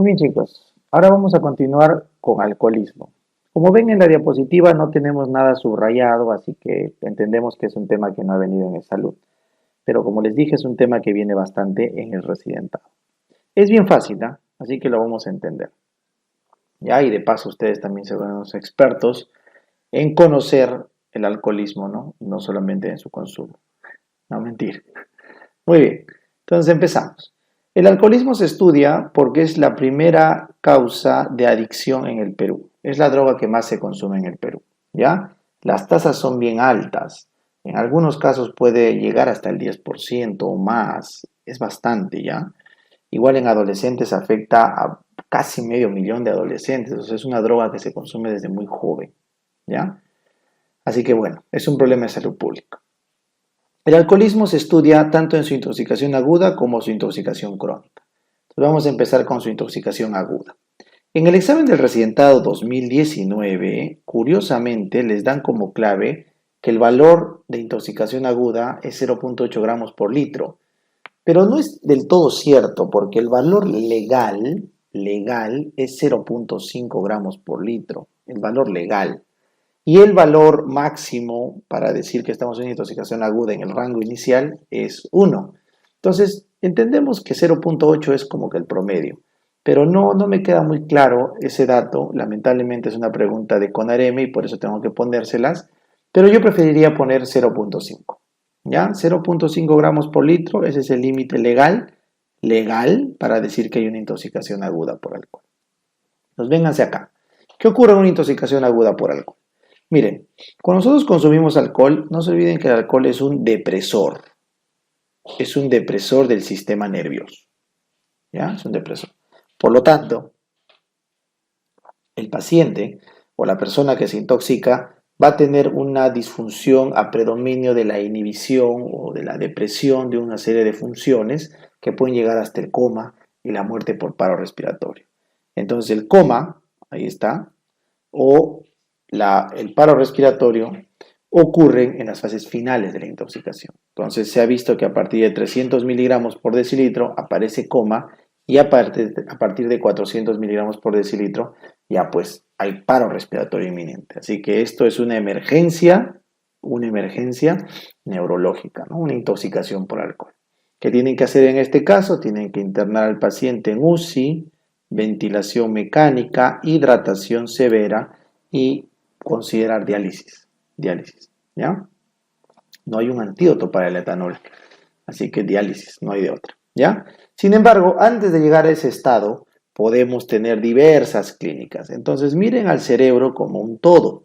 Muy bien, chicos. Ahora vamos a continuar con alcoholismo. Como ven en la diapositiva no tenemos nada subrayado, así que entendemos que es un tema que no ha venido en el salud. Pero como les dije, es un tema que viene bastante en el residentado. Es bien fácil, ¿ah? Así que lo vamos a entender. Ya, y de paso ustedes también se vuelven los expertos en conocer el alcoholismo, ¿no? No solamente en su consumo. No, mentir. Muy bien, entonces empezamos. El alcoholismo se estudia porque es la primera causa de adicción en el Perú. Es la droga que más se consume en el Perú, ¿ya? Las tasas son bien altas. En algunos casos puede llegar hasta el 10% o más. Es bastante, ¿ya? Igual en adolescentes afecta a casi medio millón de adolescentes. O sea, es una droga que se consume desde muy joven, ¿ya? Así que bueno, es un problema de salud pública. El alcoholismo se estudia tanto en su intoxicación aguda como su intoxicación crónica. Entonces vamos a empezar con su intoxicación aguda. En el examen del residentado 2019, curiosamente les dan como clave que el valor de intoxicación aguda es 0,8 gramos por litro. Pero no es del todo cierto porque el valor legal es 0,5 gramos por litro. El valor legal. Y el valor máximo para decir que estamos en intoxicación aguda en el rango inicial es 1. Entonces, entendemos que 0,8 es como que el promedio, pero no me queda muy claro ese dato. Lamentablemente es una pregunta de CONAREM y por eso tengo que ponérselas, pero yo preferiría poner 0,5. ¿Ya? 0,5 gramos por litro, ese es el límite legal para decir que hay una intoxicación aguda por alcohol. Entonces, vénganse acá. ¿Qué ocurre en una intoxicación aguda por alcohol? Miren, cuando nosotros consumimos alcohol, no se olviden que el alcohol es un depresor. Es un depresor del sistema nervioso. ¿Ya? Es un depresor. Por lo tanto, el paciente o la persona que se intoxica va a tener una disfunción a predominio de la inhibición o de la depresión de una serie de funciones que pueden llegar hasta el coma y la muerte por paro respiratorio. Entonces el coma, ahí está, o el paro respiratorio ocurren en las fases finales de la intoxicación. Entonces se ha visto que a partir de 300 miligramos por decilitro aparece coma y a partir de 400 miligramos por decilitro ya pues hay paro respiratorio inminente. Así que esto es una emergencia neurológica, ¿no? Una intoxicación por alcohol. ¿Qué tienen que hacer en este caso? Tienen que internar al paciente en UCI, ventilación mecánica, hidratación severa y considerar diálisis. ¿Ya? No hay un antídoto para el etanol, así que diálisis, no hay de otra, ¿ya? Sin embargo, antes de llegar a ese estado, podemos tener diversas clínicas. Entonces, miren al cerebro como un todo.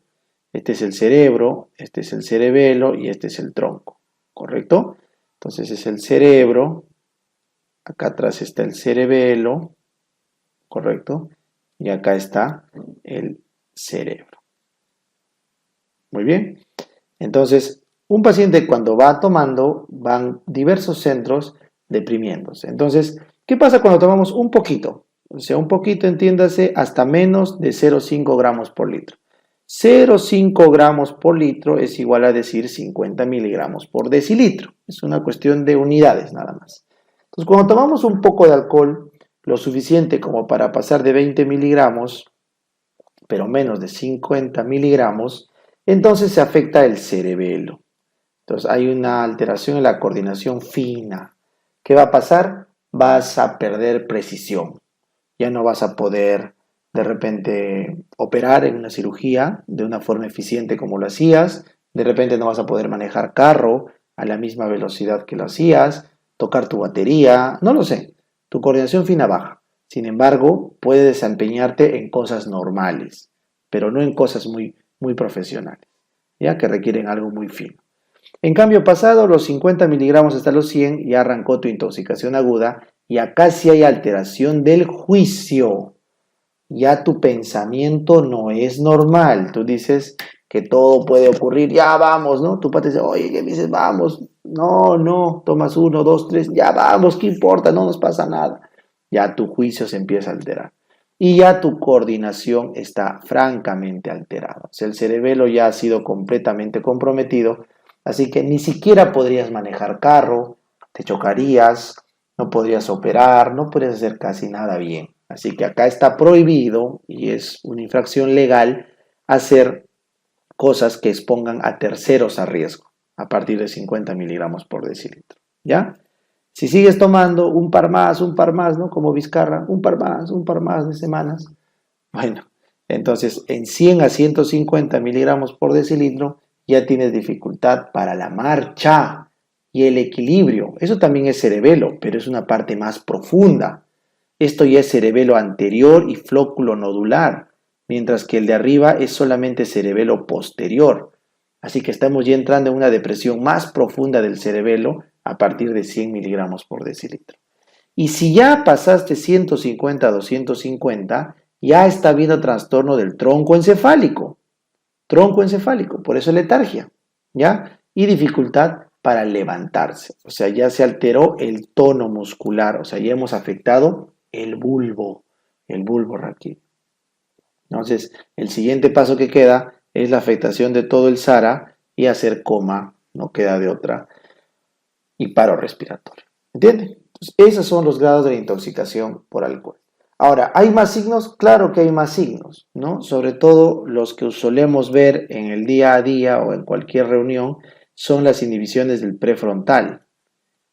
Este es el cerebro, este es el cerebelo y este es el tronco, ¿correcto? Entonces es el cerebro, acá atrás está el cerebelo, ¿correcto? Y acá está el cerebro. Muy bien. Entonces, un paciente cuando va tomando, van diversos centros deprimiéndose. Entonces, ¿qué pasa cuando tomamos un poquito? O sea, un poquito, entiéndase, hasta menos de 0,5 gramos por litro. 0,5 gramos por litro es igual a decir 50 miligramos por decilitro. Es una cuestión de unidades nada más. Entonces, cuando tomamos un poco de alcohol, lo suficiente como para pasar de 20 miligramos, pero menos de 50 miligramos, entonces se afecta el cerebelo. Entonces hay una alteración en la coordinación fina. ¿Qué va a pasar? Vas a perder precisión. Ya no vas a poder de repente operar en una cirugía de una forma eficiente como lo hacías. De repente no vas a poder manejar carro a la misma velocidad que lo hacías, tocar tu batería, no lo sé. Tu coordinación fina baja. Sin embargo, puedes desempeñarte en cosas normales, pero no en cosas muy profesionales, ya que requieren algo muy fino. En cambio, pasado los 50 miligramos hasta los 100, ya arrancó tu intoxicación aguda y acá sí hay alteración del juicio. Ya tu pensamiento no es normal. Tú dices que todo puede ocurrir, ya vamos, ¿no? Tu padre dice, oye, ¿qué dices? Vamos. No, tomas 1, 2, 3, ya vamos, ¿qué importa? No nos pasa nada. Ya tu juicio se empieza a alterar. Y ya tu coordinación está francamente alterada. O sea, el cerebelo ya ha sido completamente comprometido, así que ni siquiera podrías manejar carro, te chocarías, no podrías operar, no podrías hacer casi nada bien. Así que acá está prohibido y es una infracción legal hacer cosas que expongan a terceros a riesgo a partir de 50 miligramos por decilitro. ¿Ya? Si sigues tomando un par más, ¿no? Como Vizcarra, un par más de semanas. Bueno, entonces en 100 a 150 miligramos por decilitro ya tienes dificultad para la marcha y el equilibrio. Eso también es cerebelo, pero es una parte más profunda. Esto ya es cerebelo anterior y flóculo nodular, mientras que el de arriba es solamente cerebelo posterior. Así que estamos ya entrando en una depresión más profunda del cerebelo a partir de 100 miligramos por decilitro. Y si ya pasaste 150 a 250, ya está habiendo trastorno del tronco encefálico, por eso letargia, ¿ya? Y dificultad para levantarse, o sea, ya se alteró el tono muscular, o sea, ya hemos afectado el bulbo raquídeo. Entonces, el siguiente paso que queda es la afectación de todo el SARA y hacer coma, no queda de otra, y paro respiratorio. ¿Entienden? Entonces, esos son los grados de la intoxicación por alcohol. Ahora, ¿hay más signos? Claro que hay más signos, ¿no? Sobre todo los que solemos ver en el día a día o en cualquier reunión son las inhibiciones del prefrontal.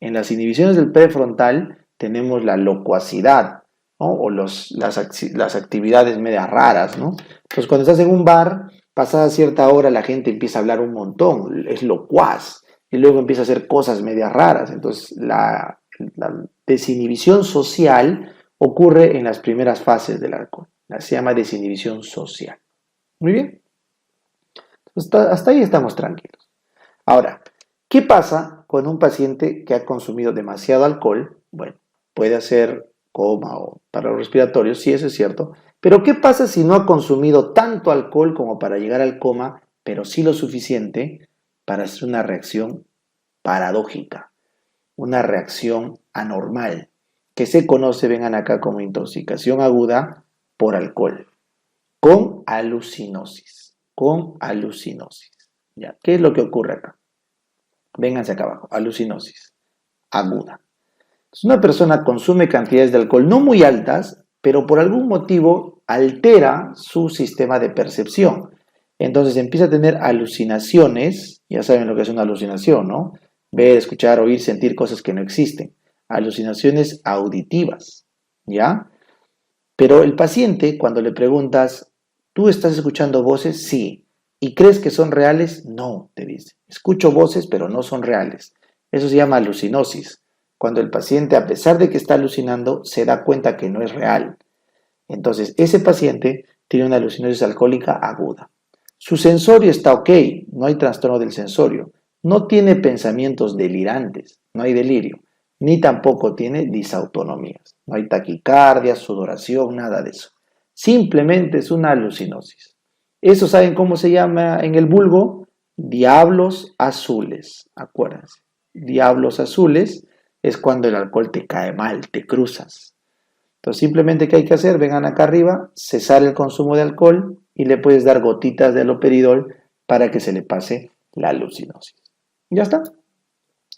En las inhibiciones del prefrontal tenemos la locuacidad, ¿no? O las actividades medias raras, ¿no? Pues cuando estás en un bar, pasada cierta hora la gente empieza a hablar un montón, es locuaz, y luego empieza a hacer cosas medias raras. Entonces la desinhibición social ocurre en las primeras fases del alcohol. Se llama desinhibición social. Muy bien. Hasta ahí estamos tranquilos. Ahora, ¿qué pasa con un paciente que ha consumido demasiado alcohol? Bueno, puede hacer coma o paro respiratorio, sí, eso es cierto. Pero ¿qué pasa si no ha consumido tanto alcohol como para llegar al coma, pero sí lo suficiente para hacer una reacción paradójica, una reacción anormal, que se conoce, vengan acá, como intoxicación aguda por alcohol, con alucinosis, ¿Ya? ¿Qué es lo que ocurre acá? Vénganse acá abajo, alucinosis aguda. Entonces, una persona consume cantidades de alcohol no muy altas, pero por algún motivo altera su sistema de percepción. Entonces empieza a tener alucinaciones, ya saben lo que es una alucinación, ¿no? Ver, escuchar, oír, sentir cosas que no existen. Alucinaciones auditivas, ¿ya? Pero el paciente, cuando le preguntas, ¿tú estás escuchando voces? Sí. ¿Y crees que son reales? No, te dice. Escucho voces, pero no son reales. Eso se llama alucinosis. Cuando el paciente, a pesar de que está alucinando, se da cuenta que no es real. Entonces, ese paciente tiene una alucinosis alcohólica aguda. Su sensorio está ok, no hay trastorno del sensorio. No tiene pensamientos delirantes, no hay delirio. Ni tampoco tiene disautonomías. No hay taquicardia, sudoración, nada de eso. Simplemente es una alucinosis. Eso, ¿saben cómo se llama en el vulgo? Diablos azules, acuérdense. Diablos azules es cuando el alcohol te cae mal, te cruzas. Entonces, simplemente, ¿qué hay que hacer? Vengan acá arriba, cesar el consumo de alcohol y le puedes dar gotitas de haloperidol para que se le pase la alucinosis. Ya está.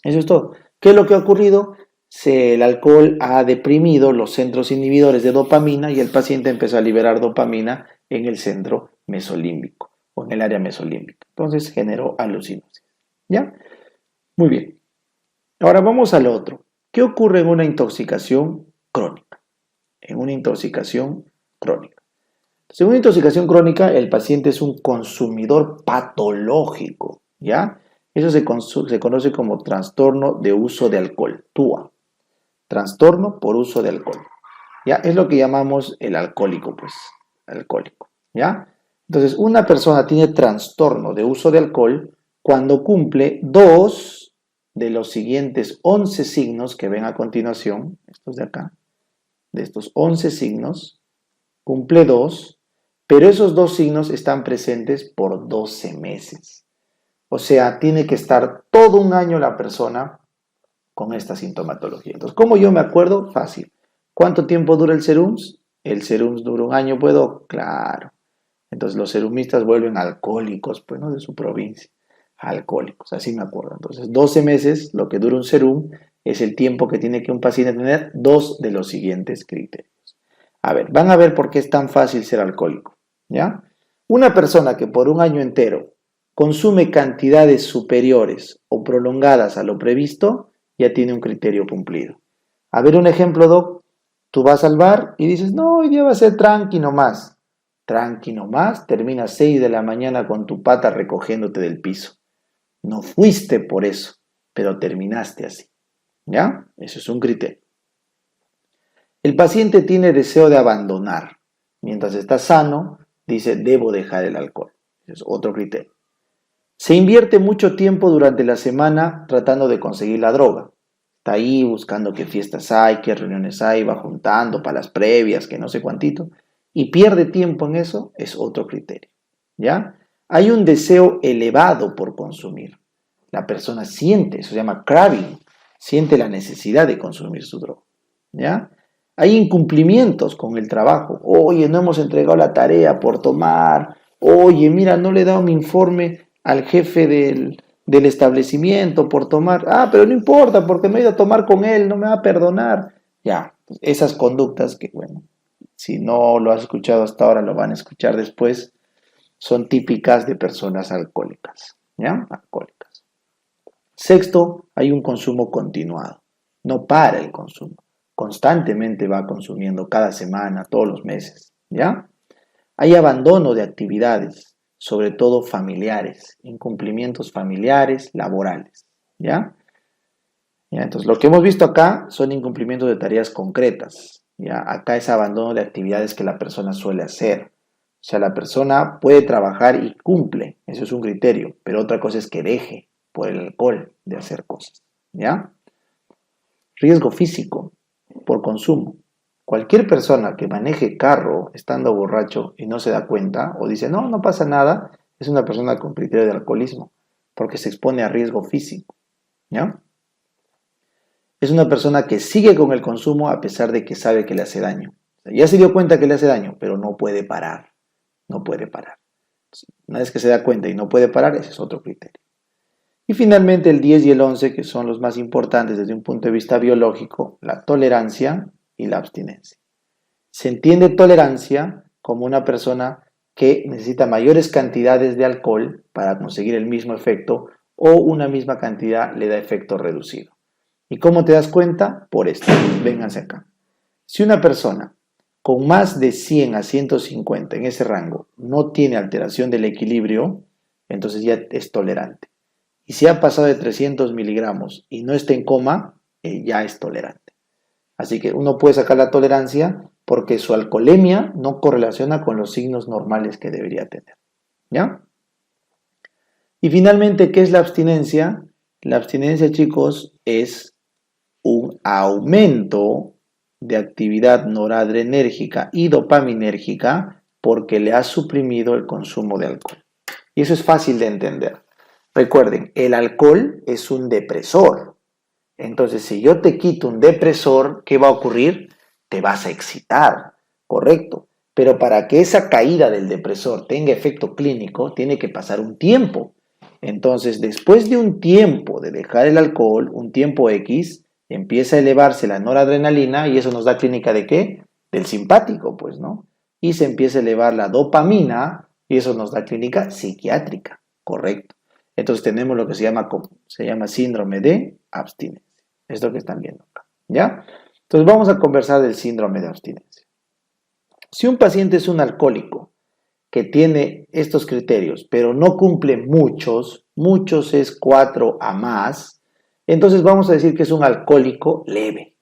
Eso es todo. ¿Qué es lo que ha ocurrido? El alcohol ha deprimido los centros inhibidores de dopamina y el paciente empezó a liberar dopamina en el centro mesolímbico o en el área mesolímbica. Entonces generó alucinosis. ¿Ya? Muy bien. Ahora vamos al otro. ¿Qué ocurre en una intoxicación crónica? En una intoxicación crónica. Entonces, en una intoxicación crónica, el paciente es un consumidor patológico, ¿ya? Eso se conoce como trastorno de uso de alcohol, TUA. Trastorno por uso de alcohol. ¿Ya? Es lo que llamamos el alcohólico, pues. Alcohólico, ¿ya? Entonces, una persona tiene trastorno de uso de alcohol cuando cumple dos de los siguientes 11 signos que ven a continuación, estos de acá, de estos 11 signos, cumple dos, pero esos dos signos están presentes por 12 meses. O sea, tiene que estar todo un año la persona con esta sintomatología. Entonces, ¿cómo yo me acuerdo? Fácil. ¿Cuánto tiempo dura el serums? El serums dura un año, ¿puedo? Claro. Entonces, los serumistas vuelven alcohólicos, pues, ¿no? De su provincia. Alcohólicos, así me acuerdo. Entonces, 12 meses, lo que dura un serum, es el tiempo que tiene que un paciente tener dos de los siguientes criterios. A ver, van a ver por qué es tan fácil ser alcohólico, ¿ya? Una persona que por un año entero consume cantidades superiores o prolongadas a lo previsto, ya tiene un criterio cumplido. A ver un ejemplo, Doc. Tú vas al bar y dices, no, hoy día va a ser tranqui nomás. Tranqui nomás, terminas 6 de la mañana con tu pata recogiéndote del piso. No fuiste por eso, pero terminaste así. ¿Ya? Eso es un criterio. El paciente tiene deseo de abandonar. Mientras está sano, dice, debo dejar el alcohol. Ese es otro criterio. Se invierte mucho tiempo durante la semana tratando de conseguir la droga. Está ahí buscando qué fiestas hay, qué reuniones hay, va juntando para las previas, que no sé cuántito, y pierde tiempo en eso, es otro criterio. ¿Ya? Hay un deseo elevado por consumir. La persona siente, eso se llama craving, siente la necesidad de consumir su droga. ¿Ya? Hay incumplimientos con el trabajo. Oye, no hemos entregado la tarea por tomar. Oye, mira, no le he dado mi informe al jefe del establecimiento por tomar. Ah, pero no importa, porque me he ido a tomar con él, no me va a perdonar. Ya, esas conductas que, bueno, si no lo has escuchado hasta ahora, lo van a escuchar después, son típicas de personas alcohólicas. ¿Ya? Alcohólicas. Sexto, hay un consumo continuado. No para el consumo. Constantemente va consumiendo cada semana, todos los meses. ¿Ya? Hay abandono de actividades, sobre todo familiares, incumplimientos familiares, laborales. ¿Ya? ¿Ya? Entonces, lo que hemos visto acá son incumplimientos de tareas concretas. ¿Ya? Acá es abandono de actividades que la persona suele hacer. O sea, la persona puede trabajar y cumple, eso es un criterio, pero otra cosa es que deje por el alcohol de hacer cosas. ¿Ya? Riesgo físico por consumo. Cualquier persona que maneje carro estando borracho y no se da cuenta o dice, no, no pasa nada, es una persona con criterio de alcoholismo, porque se expone a riesgo físico. ¿Ya? Es una persona que sigue con el consumo a pesar de que sabe que le hace daño. O sea, ya se dio cuenta que le hace daño, pero no puede parar. No puede parar. Una vez que se da cuenta y no puede parar, ese es otro criterio. Y finalmente el 10 y el 11, que son los más importantes desde un punto de vista biológico, la tolerancia y la abstinencia. Se entiende tolerancia como una persona que necesita mayores cantidades de alcohol para conseguir el mismo efecto o una misma cantidad le da efecto reducido. ¿Y cómo te das cuenta? Por esto. Vénganse acá. Si una persona con más de 100 a 150 en ese rango no tiene alteración del equilibrio, entonces ya es tolerante. Y si ha pasado de 300 miligramos y no está en coma, ya es tolerante. Así que uno puede sacar la tolerancia porque su alcoholemia no correlaciona con los signos normales que debería tener. ¿Ya? Y finalmente, ¿qué es la abstinencia? La abstinencia, chicos, es un aumento de actividad noradrenérgica y dopaminérgica porque le ha suprimido el consumo de alcohol. Y eso es fácil de entender. Recuerden, el alcohol es un depresor. Entonces, si yo te quito un depresor, ¿qué va a ocurrir? Te vas a excitar, ¿correcto? Pero para que esa caída del depresor tenga efecto clínico, tiene que pasar un tiempo. Entonces, después de un tiempo de dejar el alcohol, un tiempo X, empieza a elevarse la noradrenalina y eso nos da clínica ¿de qué? Del simpático, pues, ¿no? Y se empieza a elevar la dopamina y eso nos da clínica psiquiátrica, ¿correcto? Entonces tenemos lo que se llama síndrome de abstinencia. Esto que están viendo acá, ¿ya? Entonces vamos a conversar del síndrome de abstinencia. Si un paciente es un alcohólico que tiene estos criterios, pero no cumple muchos es 4 a más, entonces vamos a decir que es un alcohólico leve.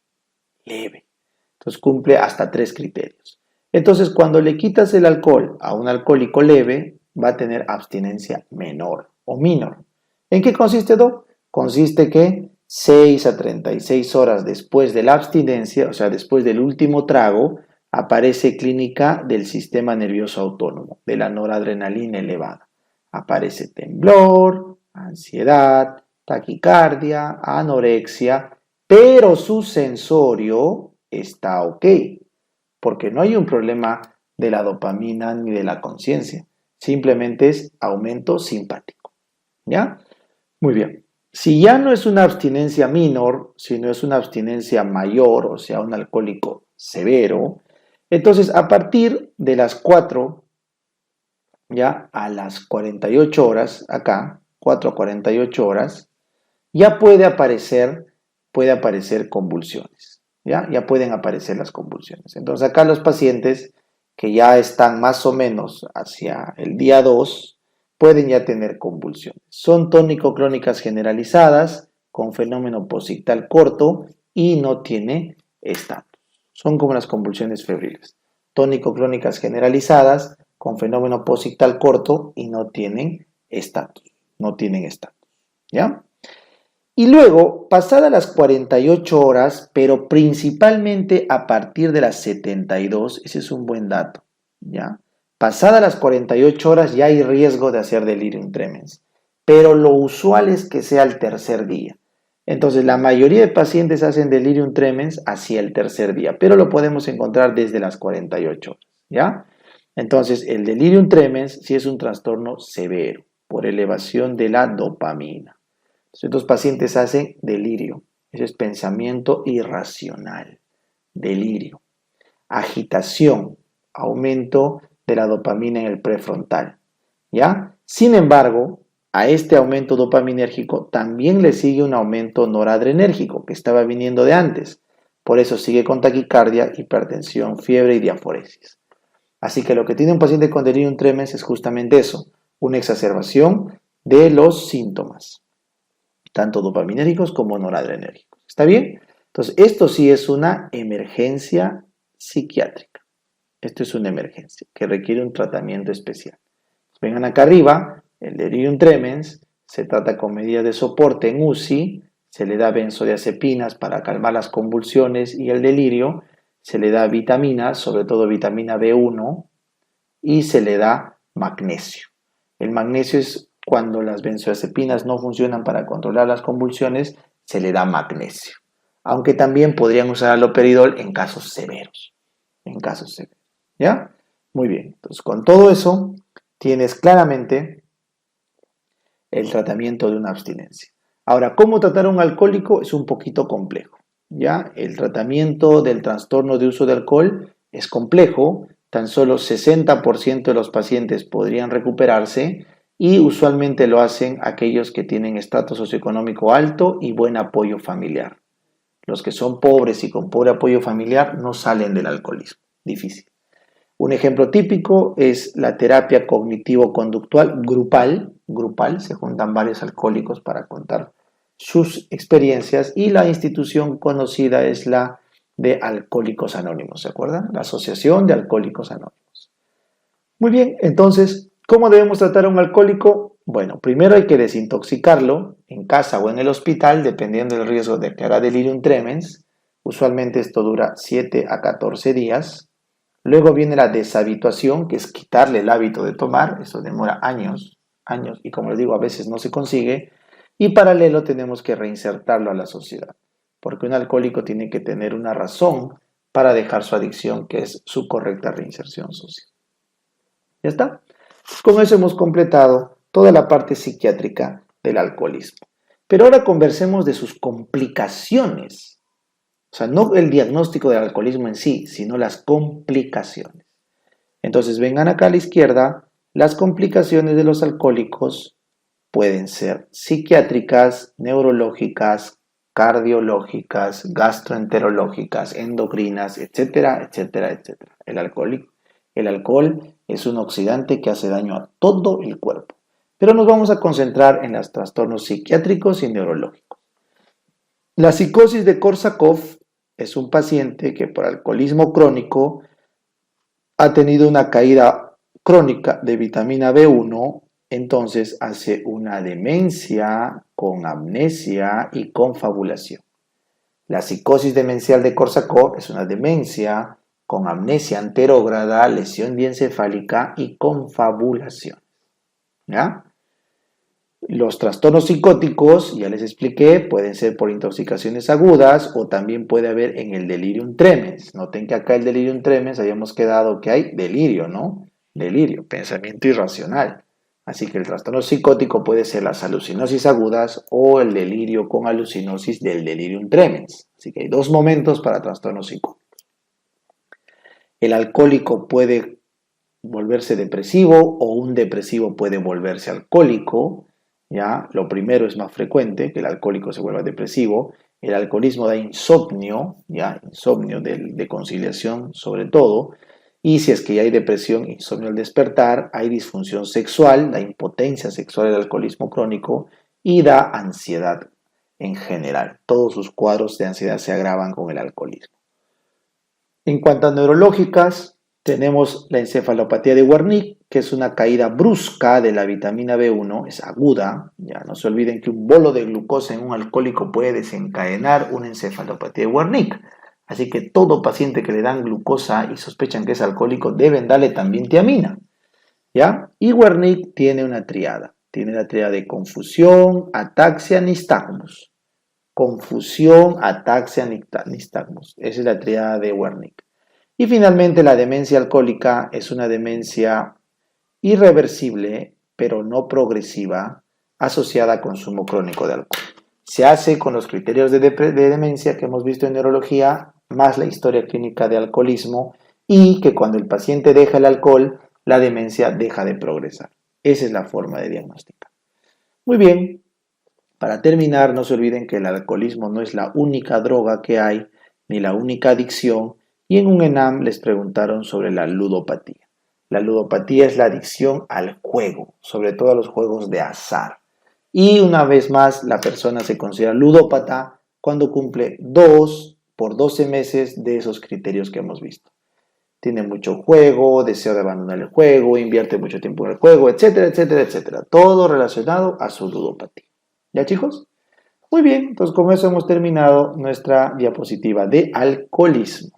Entonces cumple hasta 3 criterios. Entonces cuando le quitas el alcohol a un alcohólico leve, va a tener abstinencia menor o minor. ¿En qué consiste, Doc? Consiste que 6 a 36 horas después de la abstinencia, o sea, después del último trago, aparece clínica del sistema nervioso autónomo, de la noradrenalina elevada. Aparece temblor, ansiedad, taquicardia, anorexia, pero su sensorio está ok, porque no hay un problema de la dopamina ni de la conciencia, simplemente es aumento simpático. ¿Ya? Muy bien. Si ya no es una abstinencia menor, sino es una abstinencia mayor, o sea, un alcohólico severo, Entonces, a partir de las 4, ya a las 48 horas, acá, 4 a 48 horas, ya puede aparecer convulsiones, ¿ya? Ya pueden aparecer las convulsiones. Entonces, acá los pacientes que ya están más o menos hacia el día 2, pueden ya tener convulsiones. Son tónico-clónicas generalizadas, con fenómeno posictal corto y no tiene estatus. Son como las convulsiones febriles. Tónico-clónicas generalizadas, con fenómeno posictal corto y no tienen estatus. No tienen estatus, ¿ya? Y luego, pasadas las 48 horas, pero principalmente a partir de las 72, ese es un buen dato, ¿ya? Pasadas las 48 horas ya hay riesgo de hacer delirium tremens, pero lo usual es que sea el tercer día. Entonces, la mayoría de pacientes hacen delirium tremens hacia el tercer día, pero lo podemos encontrar desde las 48 horas, ¿ya? Entonces, el delirium tremens sí es un trastorno severo por elevación de la dopamina. Estos pacientes hacen delirio, eso es pensamiento irracional, delirio, agitación, aumento de la dopamina en el prefrontal, ¿ya? Sin embargo, a este aumento dopaminérgico también le sigue un aumento noradrenérgico que estaba viniendo de antes, por eso sigue con taquicardia, hipertensión, fiebre y diaforesis. Así que lo que tiene un paciente con delirium tremens es justamente eso, una exacerbación de los síntomas, tanto dopaminérgicos como noradrenérgicos. ¿Está bien? Entonces, esto sí es una emergencia psiquiátrica. Esto es una emergencia que requiere un tratamiento especial. Vengan acá arriba, el delirium tremens se trata con medidas de soporte en UCI, se le da benzodiazepinas para calmar las convulsiones y el delirio, se le da vitaminas, sobre todo vitamina B1, y se le da magnesio. El magnesio es cuando las benzodiazepinas no funcionan para controlar las convulsiones, se le da magnesio. Aunque también podrían usar aloperidol en casos severos. En casos severos. ¿Ya? Muy bien. Entonces, con todo eso, tienes claramente el tratamiento de una abstinencia. Ahora, ¿cómo tratar a un alcohólico? Es un poquito complejo. ¿Ya? El tratamiento del trastorno de uso de alcohol es complejo. Tan solo 60% de los pacientes podrían recuperarse y usualmente lo hacen aquellos que tienen estatus socioeconómico alto y buen apoyo familiar. Los que son pobres y con pobre apoyo familiar no salen del alcoholismo. Difícil. Un ejemplo típico es la terapia cognitivo-conductual grupal, se juntan varios alcohólicos para contar sus experiencias y la institución conocida es la de Alcohólicos Anónimos, ¿se acuerdan? La Asociación de Alcohólicos Anónimos. Muy bien, entonces, ¿cómo debemos tratar a un alcohólico? Bueno, primero hay que desintoxicarlo en casa o en el hospital, dependiendo del riesgo de que haga delirium tremens. Usualmente esto dura 7 a 14 días. Luego viene la deshabituación, que es quitarle el hábito de tomar. Eso demora años, y como les digo, a veces no se consigue. Y paralelo tenemos que reinsertarlo a la sociedad, porque un alcohólico tiene que tener una razón para dejar su adicción, que es su correcta reinserción social. ¿Ya está? Con eso hemos completado toda la parte psiquiátrica del alcoholismo. Pero ahora conversemos de sus complicaciones. O sea, no el diagnóstico del alcoholismo en sí, sino las complicaciones. Entonces, vengan acá a la izquierda, las complicaciones de los alcohólicos pueden ser psiquiátricas, neurológicas, cardiológicas, gastroenterológicas, endocrinas, etcétera, etcétera, etcétera. El alcohol es un oxidante que hace daño a todo el cuerpo. Pero nos vamos a concentrar en los trastornos psiquiátricos y neurológicos. La psicosis de Korsakoff es un paciente que por alcoholismo crónico ha tenido una caída crónica de vitamina B1, entonces hace una demencia con amnesia y confabulación. La psicosis demencial de Korsakoff es una demencia con amnesia anterógrada, lesión diencefálica y confabulación. ¿Ya? Los trastornos psicóticos, ya les expliqué, pueden ser por intoxicaciones agudas o también puede haber en el delirium tremens. Noten que acá el delirium tremens habíamos quedado que hay delirio, ¿no? Delirio, pensamiento irracional. Así que el trastorno psicótico puede ser las alucinosis agudas o el delirio con alucinosis del delirium tremens. Así que hay dos momentos para trastornos psicóticos. El alcohólico puede volverse depresivo o un depresivo puede volverse alcohólico, ¿ya? Lo primero es más frecuente, que el alcohólico se vuelva depresivo. El alcoholismo da insomnio, ¿ya? Insomnio de conciliación sobre todo. Y si es que ya hay depresión, insomnio al despertar, hay disfunción sexual, la impotencia sexual del alcoholismo crónico y da ansiedad en general. Todos sus cuadros de ansiedad se agravan con el alcoholismo. En cuanto a neurológicas, tenemos la encefalopatía de Wernicke, que es una caída brusca de la vitamina B1, es aguda. Ya no se olviden que un bolo de glucosa en un alcohólico puede desencadenar una encefalopatía de Wernicke. Así que todo paciente que le dan glucosa y sospechan que es alcohólico deben darle también tiamina. ¿Ya? Y Wernicke tiene una triada. Tiene la triada de confusión, ataxia, nistagmus. Confusión, ataxia, nistagmus. Esa es la triada de Wernicke. Y finalmente la demencia alcohólica es una demencia irreversible, pero no progresiva, asociada a consumo crónico de alcohol. Se hace con los criterios de demencia que hemos visto en neurología, más la historia clínica de alcoholismo, y que cuando el paciente deja el alcohol, la demencia deja de progresar. Esa es la forma de diagnosticar. Muy bien, para terminar, no se olviden que el alcoholismo no es la única droga que hay, ni la única adicción, y en un ENAM les preguntaron sobre la ludopatía. La ludopatía es la adicción al juego, sobre todo a los juegos de azar. Y una vez más, la persona se considera ludópata cuando cumple 2 por 12 meses de esos criterios que hemos visto. Tiene mucho juego, deseo de abandonar el juego, invierte mucho tiempo en el juego, etcétera, etcétera, etcétera. Todo relacionado a su ludopatía. ¿Ya, chicos? Muy bien, entonces con eso hemos terminado nuestra diapositiva de alcoholismo.